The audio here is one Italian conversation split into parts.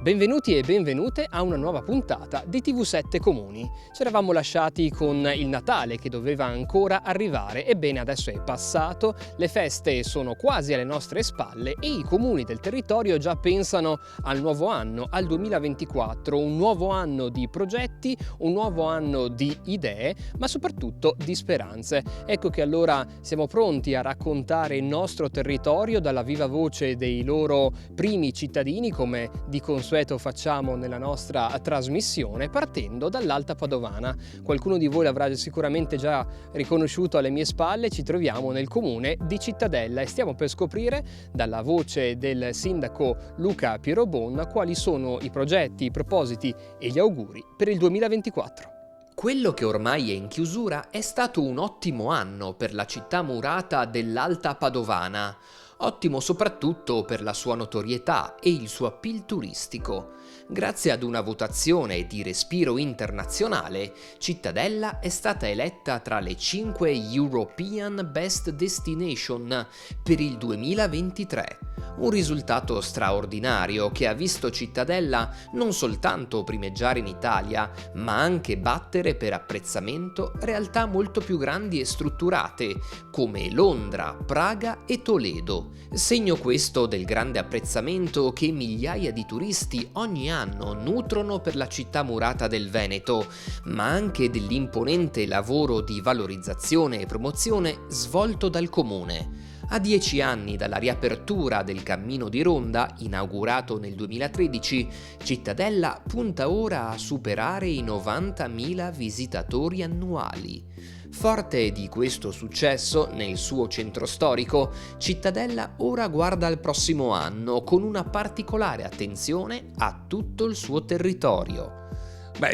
Benvenuti e benvenute a una nuova puntata di TV7 Comuni. Ci eravamo lasciati con il Natale che doveva ancora arrivare, ebbene adesso è passato, le feste sono quasi alle nostre spalle e i comuni del territorio già pensano al nuovo anno, al 2024, un nuovo anno di progetti, un nuovo anno di idee, ma soprattutto di speranze. Ecco che allora siamo pronti a raccontare il nostro territorio dalla viva voce dei loro primi cittadini, come di consueto facciamo nella nostra trasmissione, partendo dall'Alta Padovana. Qualcuno di voi l'avrà sicuramente già riconosciuto alle mie spalle. Ci troviamo nel comune di Cittadella e stiamo per scoprire dalla voce del sindaco Luca Pirobon quali sono i progetti, i propositi e gli auguri per il 2024. Quello che ormai è in chiusura è stato un ottimo anno per la città murata dell'Alta Padovana. Ottimo soprattutto per la sua notorietà e il suo appeal turistico. Grazie ad una votazione di respiro internazionale, Cittadella è stata eletta tra le 5 European Best Destination per il 2023. Un risultato straordinario che ha visto Cittadella non soltanto primeggiare in Italia, ma anche battere per apprezzamento realtà molto più grandi e strutturate, come Londra, Praga e Toledo. Segno questo del grande apprezzamento che migliaia di turisti ogni anno nutrono per la città murata del Veneto, ma anche dell'imponente lavoro di valorizzazione e promozione svolto dal comune. A 10 anni dalla riapertura del Cammino di Ronda, inaugurato nel 2013, Cittadella punta ora a superare i 90.000 visitatori annuali. Forte di questo successo nel suo centro storico, Cittadella ora guarda al prossimo anno con una particolare attenzione a tutto il suo territorio.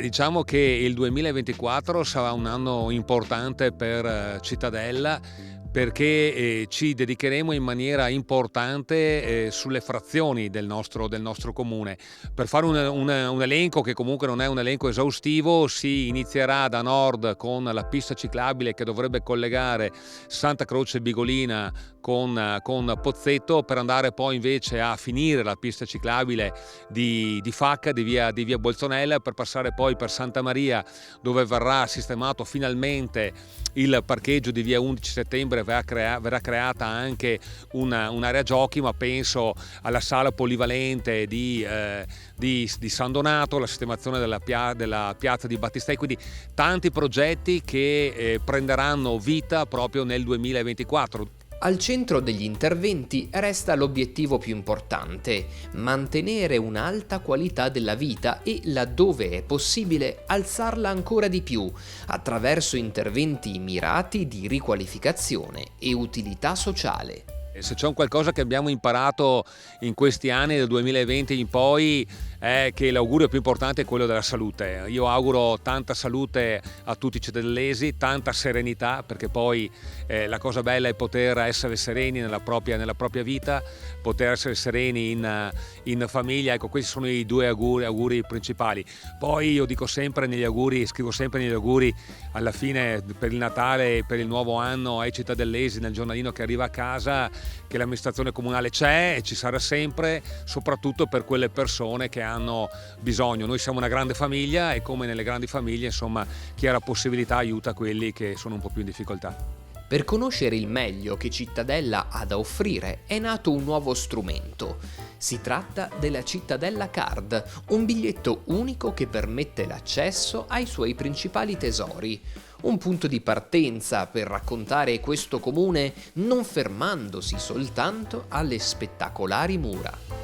Diciamo che il 2024 sarà un anno importante per Cittadella, perché ci dedicheremo in maniera importante sulle frazioni del nostro comune. Per fare un elenco che comunque non è un elenco esaustivo, si inizierà da nord con la pista ciclabile che dovrebbe collegare Santa Croce Bigolina con Pozzetto, per andare poi invece a finire la pista ciclabile di Facca, di via Bolzonella, per passare poi per Santa Maria, dove verrà sistemato finalmente il parcheggio di via 11 settembre. Verrà creata anche un'area giochi, ma penso alla sala polivalente di San Donato, la sistemazione della piazza di Battistei, quindi tanti progetti che prenderanno vita proprio nel 2024. Al centro degli interventi resta l'obiettivo più importante: mantenere un'alta qualità della vita e, laddove è possibile, alzarla ancora di più, attraverso interventi mirati di riqualificazione e utilità sociale. Se c'è un qualcosa che abbiamo imparato in questi anni, del 2020 in poi, è che l'augurio più importante è quello della salute. Io auguro tanta salute a tutti i cittadellesi, tanta serenità, perché poi la cosa bella è poter essere sereni nella propria vita, poter essere sereni in famiglia. Ecco, questi sono i due auguri principali. Poi io dico sempre negli auguri, scrivo sempre negli auguri alla fine per il Natale e per il nuovo anno ai cittadellesi, nel giornalino che arriva a casa, che l'amministrazione comunale c'è e ci sarà sempre, soprattutto per quelle persone che hanno bisogno. Noi siamo una grande famiglia e, come nelle grandi famiglie, insomma, chi ha la possibilità aiuta quelli che sono un po' più in difficoltà. Per conoscere il meglio che Cittadella ha da offrire è nato un nuovo strumento. Si tratta della Cittadella Card, un biglietto unico che permette l'accesso ai suoi principali tesori. Un punto di partenza per raccontare questo comune, non fermandosi soltanto alle spettacolari mura.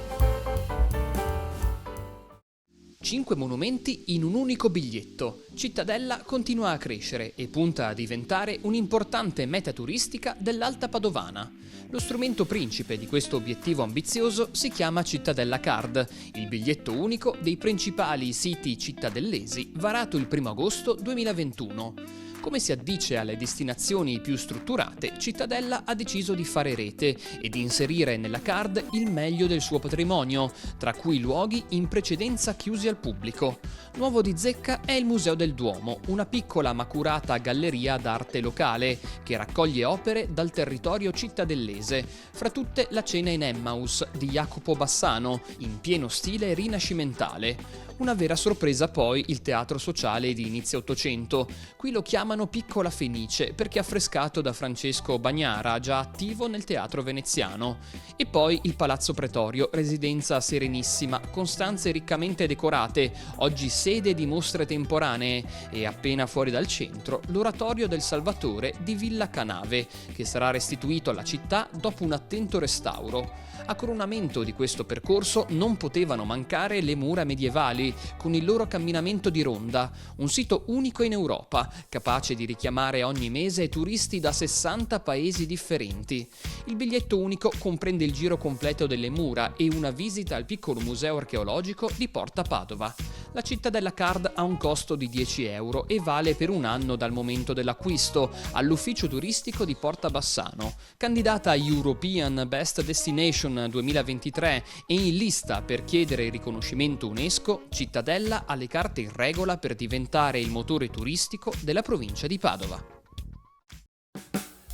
5 monumenti in un unico biglietto. Cittadella continua a crescere e punta a diventare un'importante meta turistica dell'Alta Padovana. Lo strumento principe di questo obiettivo ambizioso si chiama Cittadella Card, il biglietto unico dei principali siti cittadellesi, varato il 1 agosto 2021. Come si addice alle destinazioni più strutturate, Cittadella ha deciso di fare rete e di inserire nella card il meglio del suo patrimonio, tra cui luoghi in precedenza chiusi al pubblico. Nuovo di zecca è il Museo del Duomo, una piccola ma curata galleria d'arte locale che raccoglie opere dal territorio cittadellese, fra tutte la Cena in Emmaus di Jacopo Bassano, in pieno stile rinascimentale. Una vera sorpresa poi il teatro sociale di inizio Ottocento. Qui lo chiamano Piccola Fenice perché affrescato da Francesco Bagnara, già attivo nel teatro veneziano. E poi il Palazzo Pretorio, residenza serenissima, con stanze riccamente decorate, oggi sede di mostre temporanee, e appena fuori dal centro l'Oratorio del Salvatore di Villa Canave, che sarà restituito alla città dopo un attento restauro. A coronamento di questo percorso non potevano mancare le mura medievali, con il loro camminamento di ronda, un sito unico in Europa, capace di richiamare ogni mese turisti da 60 paesi differenti. Il biglietto unico comprende il giro completo delle mura e una visita al piccolo museo archeologico di Porta Padova. La Cittadella Card ha un costo di 10 euro e vale per un anno dal momento dell'acquisto all'ufficio turistico di Porta Bassano. Candidata a European Best Destination 2023 e in lista per chiedere il riconoscimento UNESCO, Cittadella ha le carte in regola per diventare il motore turistico della provincia di Padova.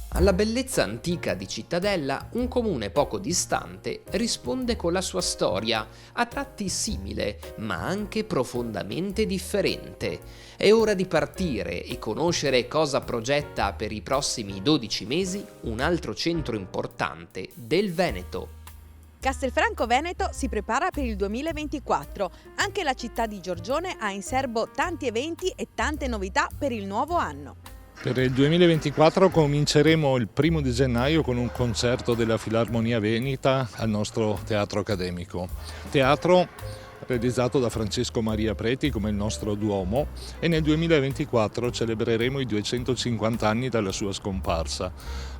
Alla bellezza antica di Cittadella, un comune poco distante risponde con la sua storia, a tratti simile, ma anche profondamente differente. È ora di partire e conoscere cosa progetta per i prossimi 12 mesi un altro centro importante del Veneto. Castelfranco Veneto si prepara per il 2024. Anche la città di Giorgione ha in serbo tanti eventi e tante novità per il nuovo anno. Per il 2024 cominceremo il 1° di gennaio con un concerto della Filarmonia Veneta al nostro teatro accademico. Teatro realizzato da Francesco Maria Preti come il nostro Duomo, e nel 2024 celebreremo i 250 anni dalla sua scomparsa.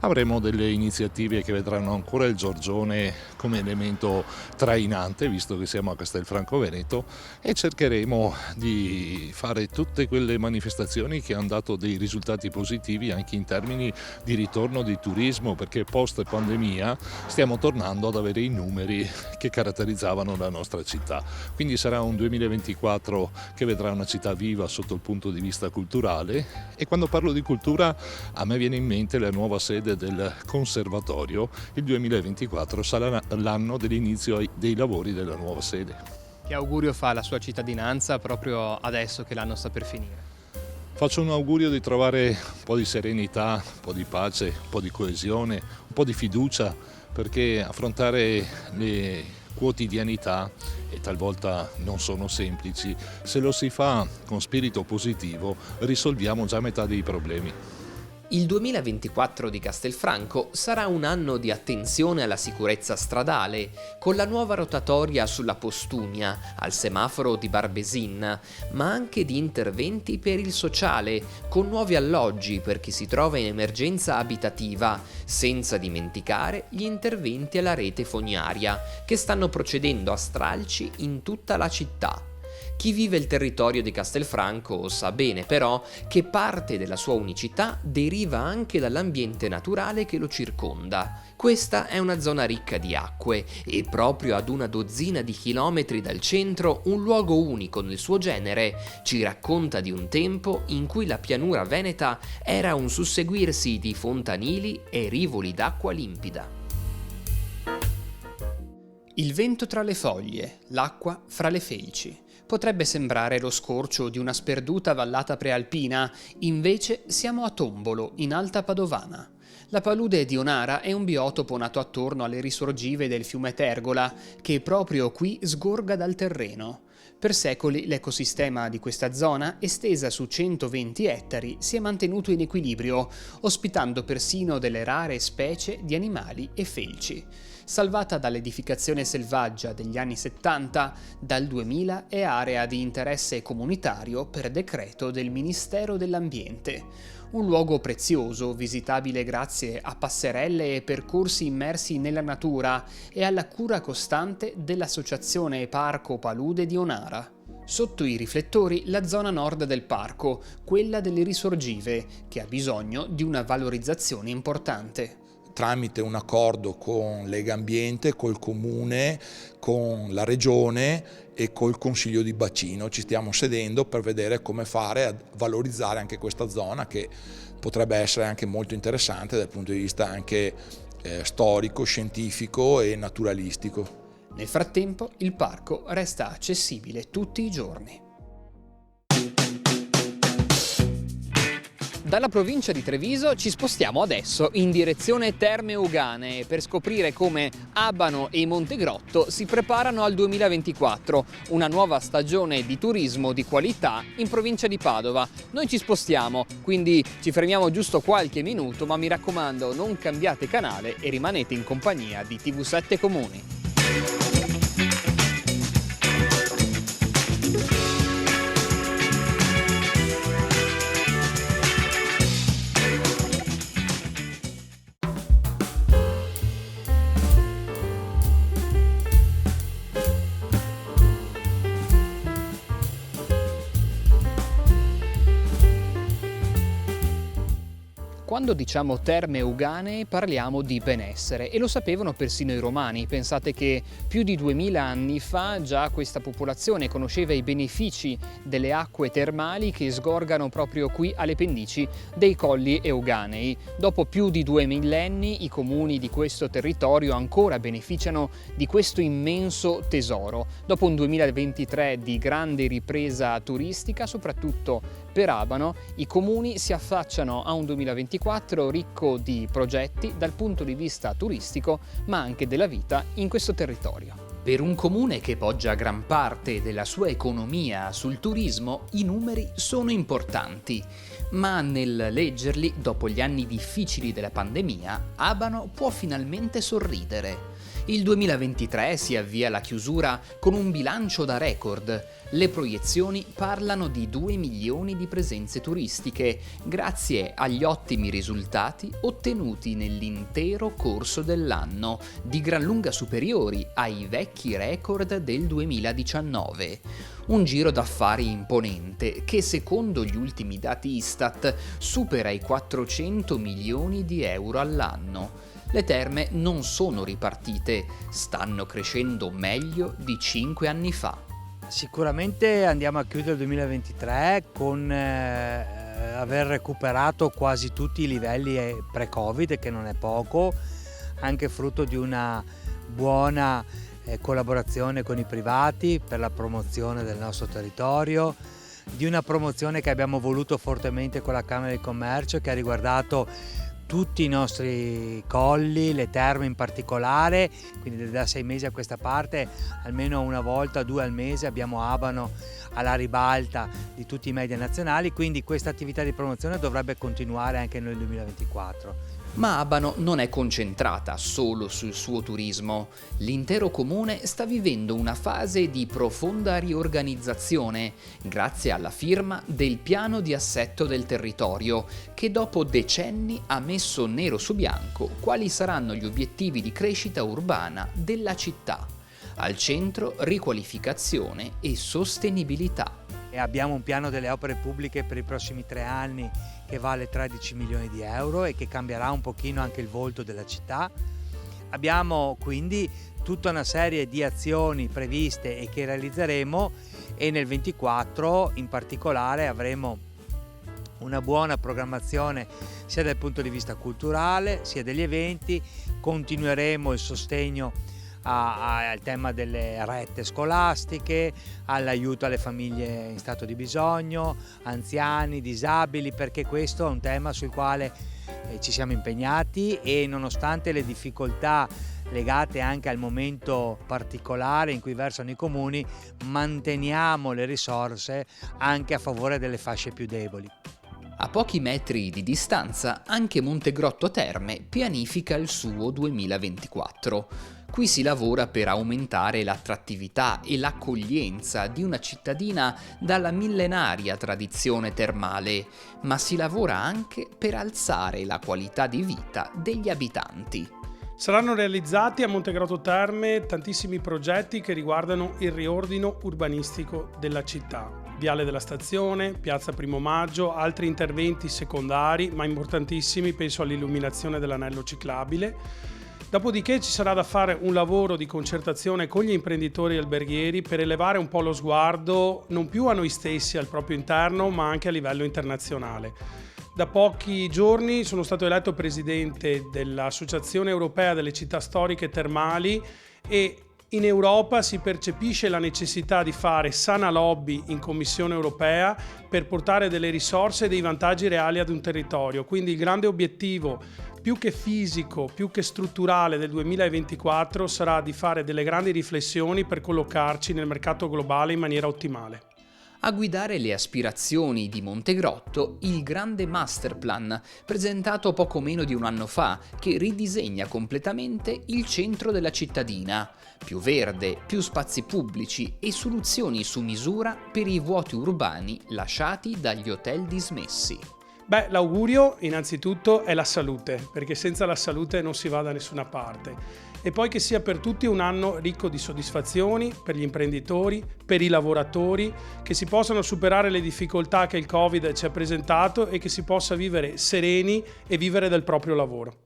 Avremo delle iniziative che vedranno ancora il Giorgione come elemento trainante, visto che siamo a Castelfranco Veneto, e cercheremo di fare tutte quelle manifestazioni che hanno dato dei risultati positivi anche in termini di ritorno di turismo, perché post pandemia stiamo tornando ad avere i numeri che caratterizzavano la nostra città. Quindi sarà un 2024 che vedrà una città viva sotto il punto di vista culturale, e quando parlo di cultura a me viene in mente la nuova sede del conservatorio. Il 2024 sarà l'anno dell'inizio dei lavori della nuova sede. Che augurio fa la sua cittadinanza proprio adesso che l'anno sta per finire? Faccio un augurio di trovare un po' di serenità, un po' di pace, un po' di coesione, un po' di fiducia, perché affrontare le quotidianità, e talvolta non sono semplici, se lo si fa con spirito positivo risolviamo già metà dei problemi. Il 2024 di Castelfranco sarà un anno di attenzione alla sicurezza stradale, con la nuova rotatoria sulla Postunia, al semaforo di Barbesin, ma anche di interventi per il sociale, con nuovi alloggi per chi si trova in emergenza abitativa, senza dimenticare gli interventi alla rete fognaria, che stanno procedendo a stralci in tutta la città. Chi vive il territorio di Castelfranco sa bene però che parte della sua unicità deriva anche dall'ambiente naturale che lo circonda. Questa è una zona ricca di acque e proprio ad una dozzina di chilometri dal centro un luogo unico nel suo genere ci racconta di un tempo in cui la pianura veneta era un susseguirsi di fontanili e rivoli d'acqua limpida. Il vento tra le foglie, l'acqua fra le felci. Potrebbe sembrare lo scorcio di una sperduta vallata prealpina, invece siamo a Tombolo, in Alta Padovana. La palude di Onara è un biotopo nato attorno alle risorgive del fiume Tergola, che proprio qui sgorga dal terreno. Per secoli l'ecosistema di questa zona, estesa su 120 ettari, si è mantenuto in equilibrio, ospitando persino delle rare specie di animali e felci. Salvata dall'edificazione selvaggia degli anni 70, dal 2000 è area di interesse comunitario per decreto del Ministero dell'Ambiente. Un luogo prezioso, visitabile grazie a passerelle e percorsi immersi nella natura e alla cura costante dell'Associazione Parco Palude di Onara. Sotto i riflettori la zona nord del parco, quella delle risorgive, che ha bisogno di una valorizzazione importante. Tramite un accordo con Lega Ambiente, col Comune, con la Regione e col Consiglio di Bacino ci stiamo sedendo per vedere come fare a valorizzare anche questa zona, che potrebbe essere anche molto interessante dal punto di vista anche storico, scientifico e naturalistico. Nel frattempo il parco resta accessibile tutti i giorni. Dalla provincia di Treviso ci spostiamo adesso in direzione Terme Euganee per scoprire come Abano e Montegrotto si preparano al 2024, una nuova stagione di turismo di qualità in provincia di Padova. Noi ci spostiamo, quindi ci fermiamo giusto qualche minuto, ma mi raccomando non cambiate canale e rimanete in compagnia di TV7 Comuni. Quando diciamo Terme Euganee parliamo di benessere e lo sapevano persino i romani. Pensate che più di 2000 anni fa già questa popolazione conosceva i benefici delle acque termali che sgorgano proprio qui alle pendici dei colli euganei. Dopo più di 2 millenni i comuni di questo territorio ancora beneficiano di questo immenso tesoro. Dopo un 2023 di grande ripresa turistica, soprattutto per Abano, i comuni si affacciano a un 2024 ricco di progetti dal punto di vista turistico, ma anche della vita in questo territorio. Per un comune che poggia gran parte della sua economia sul turismo, i numeri sono importanti. Ma nel leggerli, dopo gli anni difficili della pandemia, Abano può finalmente sorridere. Il 2023 si avvia alla chiusura con un bilancio da record. Le proiezioni parlano di 2 milioni di presenze turistiche, grazie agli ottimi risultati ottenuti nell'intero corso dell'anno, di gran lunga superiori ai vecchi record del 2019. Un giro d'affari imponente che, secondo gli ultimi dati Istat, supera i 400 milioni di euro all'anno. Le terme non sono ripartite, stanno crescendo meglio di 5 anni fa. Sicuramente andiamo a chiudere il 2023 con aver recuperato quasi tutti i livelli pre-Covid, che non è poco, anche frutto di una buona collaborazione con i privati per la promozione del nostro territorio, di una promozione che abbiamo voluto fortemente con la Camera di Commercio, che ha riguardato tutti i nostri colli, le terme in particolare, quindi da 6 mesi a questa parte almeno una volta, 2 al mese abbiamo Abano alla ribalta di tutti i media nazionali, quindi questa attività di promozione dovrebbe continuare anche nel 2024. Ma Abano non è concentrata solo sul suo turismo. L'intero comune sta vivendo una fase di profonda riorganizzazione grazie alla firma del piano di assetto del territorio, che dopo decenni ha messo nero su bianco quali saranno gli obiettivi di crescita urbana della città. Al centro riqualificazione e sostenibilità. E abbiamo un piano delle opere pubbliche per i prossimi 3 anni che vale 13 milioni di euro e che cambierà un pochino anche il volto della città. Abbiamo quindi tutta una serie di azioni previste e che realizzeremo, e nel 2024 in particolare avremo una buona programmazione sia dal punto di vista culturale sia degli eventi. Continueremo il sostegno al tema delle rette scolastiche, all'aiuto alle famiglie in stato di bisogno, anziani, disabili, perché questo è un tema sul quale ci siamo impegnati, e nonostante le difficoltà legate anche al momento particolare in cui versano i comuni, manteniamo le risorse anche a favore delle fasce più deboli. A pochi metri di distanza anche Montegrotto Terme pianifica il suo 2024. Qui si lavora per aumentare l'attrattività e l'accoglienza di una cittadina dalla millenaria tradizione termale, ma si lavora anche per alzare la qualità di vita degli abitanti. Saranno realizzati a Montegrotto Terme tantissimi progetti che riguardano il riordino urbanistico della città. Viale della Stazione, Piazza Primo Maggio, altri interventi secondari ma importantissimi, penso all'illuminazione dell'anello ciclabile. Dopodiché ci sarà da fare un lavoro di concertazione con gli imprenditori alberghieri per elevare un po' lo sguardo non più a noi stessi, al proprio interno, ma anche a livello internazionale. Da pochi giorni sono stato eletto presidente dell'Associazione Europea delle Città Storiche Termali e in Europa si percepisce la necessità di fare sana lobby in Commissione Europea per portare delle risorse e dei vantaggi reali ad un territorio. Quindi il grande obiettivo, più che fisico, più che strutturale del 2024, sarà di fare delle grandi riflessioni per collocarci nel mercato globale in maniera ottimale. A guidare le aspirazioni di Montegrotto il grande masterplan presentato poco meno di un anno fa, che ridisegna completamente il centro della cittadina. Più verde, più spazi pubblici e soluzioni su misura per i vuoti urbani lasciati dagli hotel dismessi. L'augurio innanzitutto è la salute, perché senza la salute non si va da nessuna parte. E poi che sia per tutti un anno ricco di soddisfazioni, per gli imprenditori, per i lavoratori, che si possano superare le difficoltà che il Covid ci ha presentato e che si possa vivere sereni e vivere del proprio lavoro.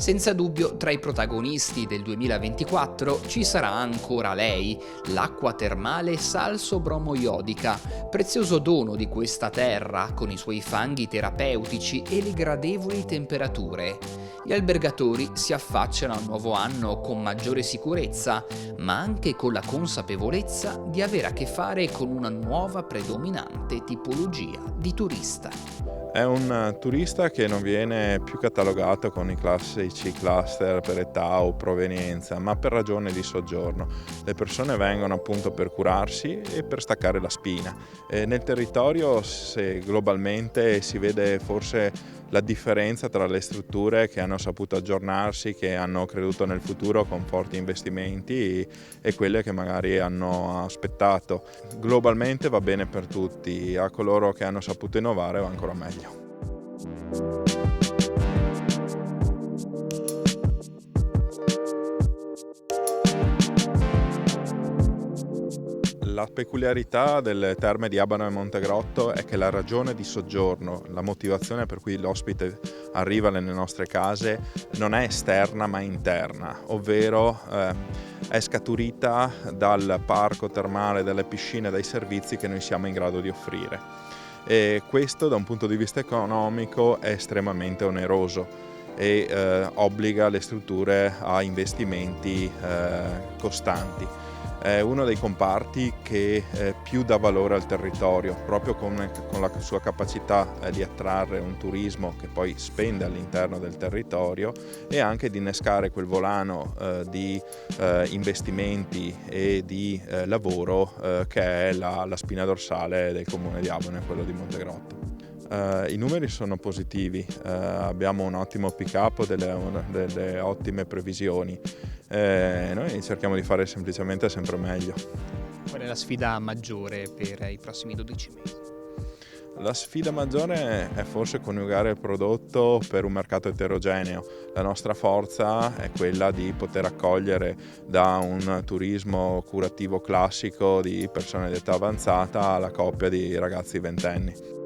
Senza dubbio, tra i protagonisti del 2024 ci sarà ancora lei, l'acqua termale salso-bromo-iodica, prezioso dono di questa terra con i suoi fanghi terapeutici e le gradevoli temperature. Gli albergatori si affacciano al nuovo anno con maggiore sicurezza, ma anche con la consapevolezza di avere a che fare con una nuova predominante tipologia di turista. È un turista che non viene più catalogato con i classici cluster per età o provenienza, ma per ragione di soggiorno. Le persone vengono appunto per curarsi e per staccare la spina. Nel territorio, se globalmente si vede forse la differenza tra le strutture che hanno saputo aggiornarsi, che hanno creduto nel futuro con forti investimenti e quelle che magari hanno aspettato. Globalmente va bene per tutti, a coloro che hanno saputo innovare va ancora meglio. La peculiarità delle terme di Abano e Montegrotto è che la ragione di soggiorno, la motivazione per cui l'ospite arriva nelle nostre case non è esterna ma interna, ovvero è scaturita dal parco termale, dalle piscine, dai servizi che noi siamo in grado di offrire. E questo da un punto di vista economico è estremamente oneroso e obbliga le strutture a investimenti costanti. È uno dei comparti che più dà valore al territorio, proprio con la sua capacità di attrarre un turismo che poi spende all'interno del territorio e anche di innescare quel volano di investimenti e di lavoro che è la spina dorsale del comune di Abano e quello di Montegrotto. I numeri sono positivi, abbiamo un ottimo pick-up, delle ottime previsioni. Noi cerchiamo di fare semplicemente sempre meglio. Qual è la sfida maggiore per i prossimi 12 mesi? La sfida maggiore è forse coniugare il prodotto per un mercato eterogeneo. La nostra forza è quella di poter accogliere da un turismo curativo classico di persone di età avanzata alla coppia di ragazzi ventenni.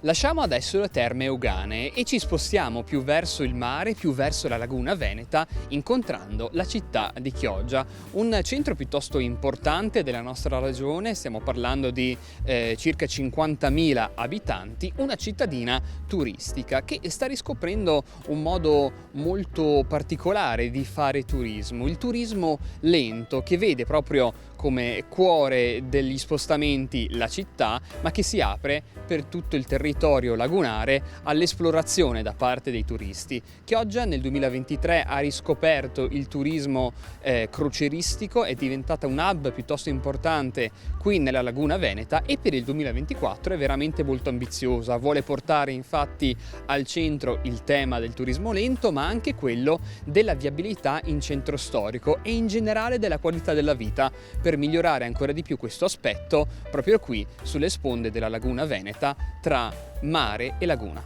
Lasciamo adesso le Terme Euganee e ci spostiamo più verso il mare, più verso la laguna veneta, incontrando la città di Chioggia, un centro piuttosto importante della nostra regione. Stiamo parlando di circa 50.000 abitanti, una cittadina turistica che sta riscoprendo un modo molto particolare di fare turismo, il turismo lento, che vede proprio come cuore degli spostamenti la città, ma che si apre per tutto il territorio lagunare all'esplorazione da parte dei turisti. Chioggia nel 2023 ha riscoperto il turismo crocieristico, è diventata un hub piuttosto importante qui nella Laguna Veneta e per il 2024 è veramente molto ambiziosa. Vuole portare infatti al centro il tema del turismo lento, ma anche quello della viabilità in centro storico e in generale della qualità della vita, per migliorare ancora di più questo aspetto proprio qui sulle sponde della Laguna Veneta tra mare e laguna.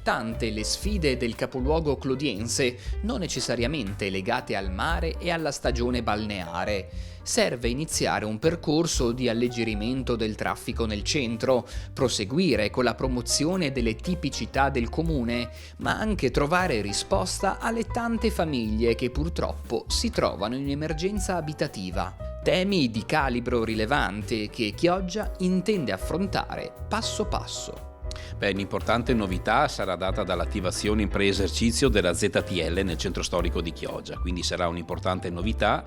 Tante le sfide del capoluogo clodiense, non necessariamente legate al mare e alla stagione balneare. Serve iniziare un percorso di alleggerimento del traffico nel centro, proseguire con la promozione delle tipicità del comune, ma anche trovare risposta alle tante famiglie che purtroppo si trovano in emergenza abitativa. Temi di calibro rilevante che Chioggia intende affrontare passo passo. Un'importante novità sarà data dall'attivazione in pre-esercizio della ZTL nel centro storico di Chioggia, quindi sarà un'importante novità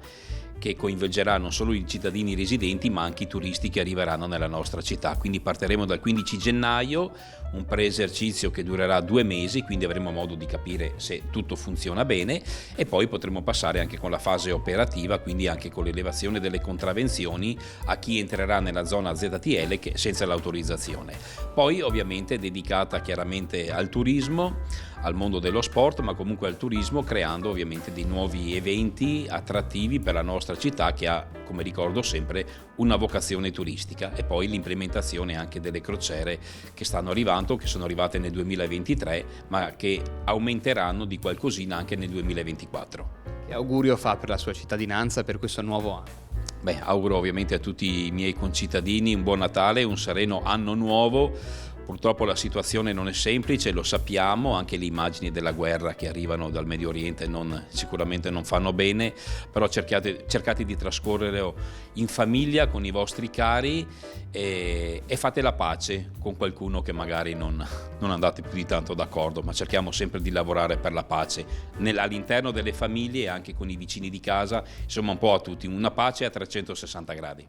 che coinvolgerà non solo i cittadini residenti ma anche i turisti che arriveranno nella nostra città. Quindi partiremo dal 15 gennaio, un pre-esercizio che durerà 2 mesi, quindi avremo modo di capire se tutto funziona bene e poi potremo passare anche con la fase operativa, quindi anche con l'elevazione delle contravvenzioni a chi entrerà nella zona ZTL senza l'autorizzazione. Poi ovviamente dedicata chiaramente al turismo, al mondo dello sport, ma comunque al turismo, creando ovviamente dei nuovi eventi attrattivi per la nostra città che ha, come ricordo sempre, una vocazione turistica, e poi l'implementazione anche delle crociere che stanno arrivando, che sono arrivate nel 2023, ma che aumenteranno di qualcosina anche nel 2024. Che augurio fa per la sua cittadinanza per questo nuovo anno? Auguro ovviamente a tutti i miei concittadini un buon Natale, un sereno anno nuovo. Purtroppo la situazione non è semplice, lo sappiamo, anche le immagini della guerra che arrivano dal Medio Oriente sicuramente non fanno bene, però cercate di trascorrere in famiglia con i vostri cari e fate la pace con qualcuno che magari non andate più di tanto d'accordo, ma cerchiamo sempre di lavorare per la pace all'interno delle famiglie e anche con i vicini di casa, insomma un po' a tutti, una pace a 360 gradi.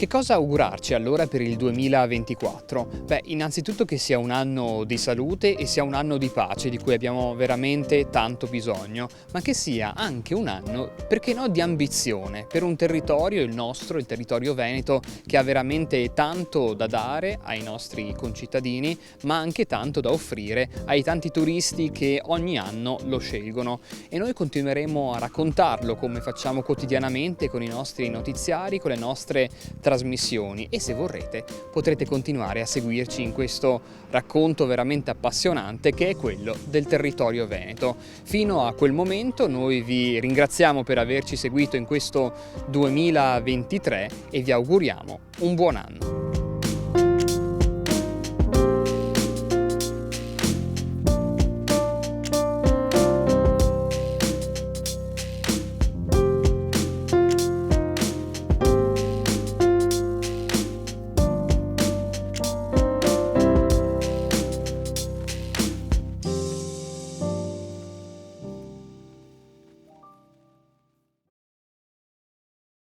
Che cosa augurarci allora per il 2024? Innanzitutto che sia un anno di salute e sia un anno di pace di cui abbiamo veramente tanto bisogno, ma che sia anche un anno, perché no, di ambizione per un territorio, il nostro, il territorio veneto, che ha veramente tanto da dare ai nostri concittadini, ma anche tanto da offrire ai tanti turisti che ogni anno lo scelgono. E noi continueremo a raccontarlo come facciamo quotidianamente con i nostri notiziari, con le nostre trasmissioni, e se vorrete potrete continuare a seguirci in questo racconto veramente appassionante che è quello del territorio veneto. Fino a quel momento noi vi ringraziamo per averci seguito in questo 2023 e vi auguriamo un buon anno.